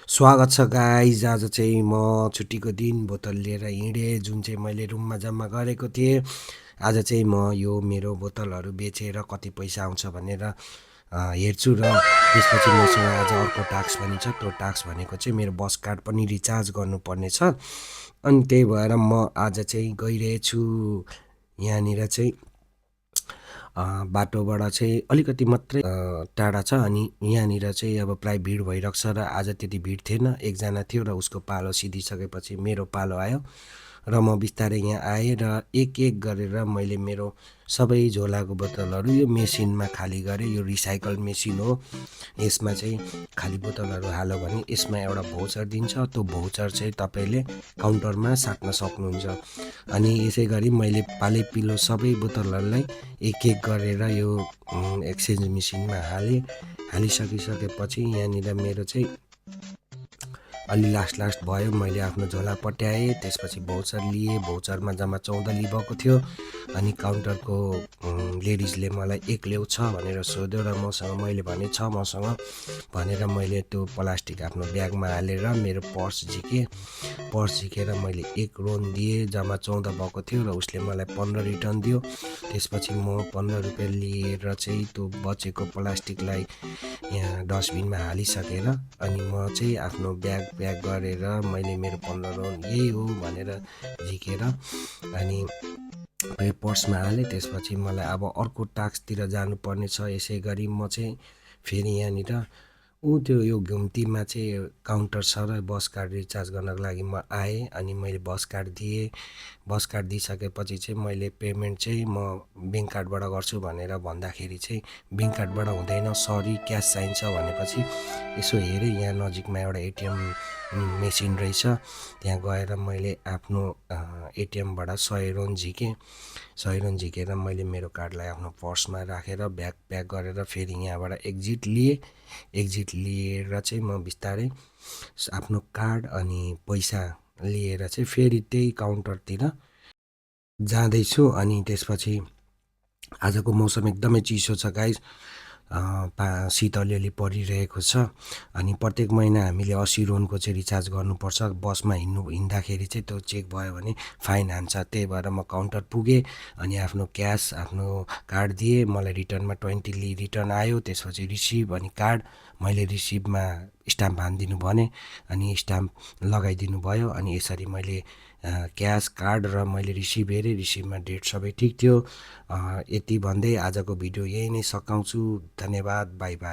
स्वागत छ गाइज। आज चाहिँ म छुट्टीको दिन बोतल लिएर हिँडेँ, जुन चाहिँ मैले रुममा जम्मा गरेको थिएँ। आज चाहिँ म यो मेरो बोतलहरू बेचेर कति पैसा आउँछ भनेर हेर्छु र त्यसपछि मसँग आज अर्को टास्क पनि छ। त्यो टास्क भनेको चाहिँ मेरो बस कार्ड पनि रिचार्ज गर्नुपर्ने छ। अनि त्यही भएर म आज चाहिँ गइरहेछु। यहाँनिर चाहिँ बाटोबाट चाहिँ अलिकति मात्रै टाढा छ। अनि यहाँनिर चाहिँ अब प्राय भिड भइरहेको छ र आज त्यति भिड थिएन। एकजना थियो र उसको पालो सिधिसकेपछि मेरो पालो आयो र म बिस्तारै यहाँ आएँ र एक एक गरेर मैले मेरो सबै झोलाको बोतलहरू यो मेसिनमा खाली गरेँ। यो रिसाइकल मेसिन हो। यसमा चाहिँ खाली बोतलहरू हाल्यो भने यसमा एउटा भौचर दिन्छ। त्यो भौचर चाहिँ तपाईँले काउन्टरमा साट्न सक्नुहुन्छ। अनि यसै गरी मैले पालैपिलो सबै बोतलहरूलाई एक एक गरेर यो एक्सचेन्ज मेसिनमा हालिसकेपछि यहाँनिर मेरो चाहिँ अलि लास्ट भयो। मैले आफ्नो झोला पट्याएँ, त्यसपछि भौचर लिएँ। भौचरमा जम्मा 14 लिएको थियो। अनि काउन्टरको लेडिजले मलाई एक ल्याउ छ भनेर सोध्यो र मैले भने छ मसँग भनेर मैले त्यो प्लास्टिक आफ्नो ब्यागमा हालेर मेरो पर्स झिकेर मैले एक रोन दिएँ। जम्मा 14 भएको थियो र उसले मलाई 15 रिटर्न दियो। त्यसपछि म 15 रुपियाँ लिएर चाहिँ त्यो बचेको प्लास्टिकलाई यहाँ डस्टबिनमा हालिसकेर अनि म चाहिँ आफ्नो ब्याग प्याक गरेर मैले मेरो 15 रोन यही हो भनेर झिकेर अनि पर्समा हालेँ। त्यसपछि मलाई अब अर्को टास्कतिर जानुपर्ने छ। यसै गरी म चाहिँ फेरि यहाँनिर त्यो यो घुम्तीमा चाहिँ काउन्टर छ र बस कार्ड रिचार्ज गर्नको लागि म आएँ। अनि मैले बस कार्ड दिएँ। बस कार्ड दिइसकेपछि चाहिँ मैले पेमेन्ट चाहिँ म ब्याङ्क कार्डबाट गर्छु भनेर भन्दाखेरि चाहिँ ब्याङ्क कार्डबाट हुँदैन, सरी क्यास चाहिन्छ भनेपछि यसो हेरेँ, यहाँ नजिकमा एउटा एटिएम मेसिन रहेछ। त्यहाँ गएर मैले आफ्नो एटिएमबाट 100 रोन झिकेँ। 100 रोन झिकेर मैले मेरो कार्डलाई आफ्नो पर्समा राखेर ब्याग प्याक गरेर फेरि यहाँबाट एक्जिट लिएर चाहिँ म बिस्तारै आफ्नो कार्ड अनि पैसा लिएर चाहिँ फेरि त्यही काउन्टरतिर जाँदैछु। अनि त्यसपछि आजको मौसम एकदमै चिसो छ गाइज। शीत अलिअलि परिरहेको छ। अनि प्रत्येक महिना हामीले 80 रोनको चाहिँ रिचार्ज गर्नुपर्छ। बसमा हिँड्दाखेरि चाहिँ त्यो चेक भयो भने फाइन हान्छ। त्यही भएर म काउन्टर पुगेँ अनि आफ्नो क्यास आफ्नो कार्ड दिएँ। मलाई रिटर्नमा 20 रिटर्न आयो। त्यसपछि रिसिभ अनि कार्ड मैले रिसिभमा स्ट्याम्प हानिदिनु भने अनि स्ट्याम्प लगाइदिनु भयो। अनि यसरी मैले क्यास कार्ड र मैले रिसिभ हेरेँ, रिसिभमा डेट सबै ठिक थियो। यति भन्दै आजको भिडियो यही नै सकाउँछु। धन्यवाद, बाई बाई।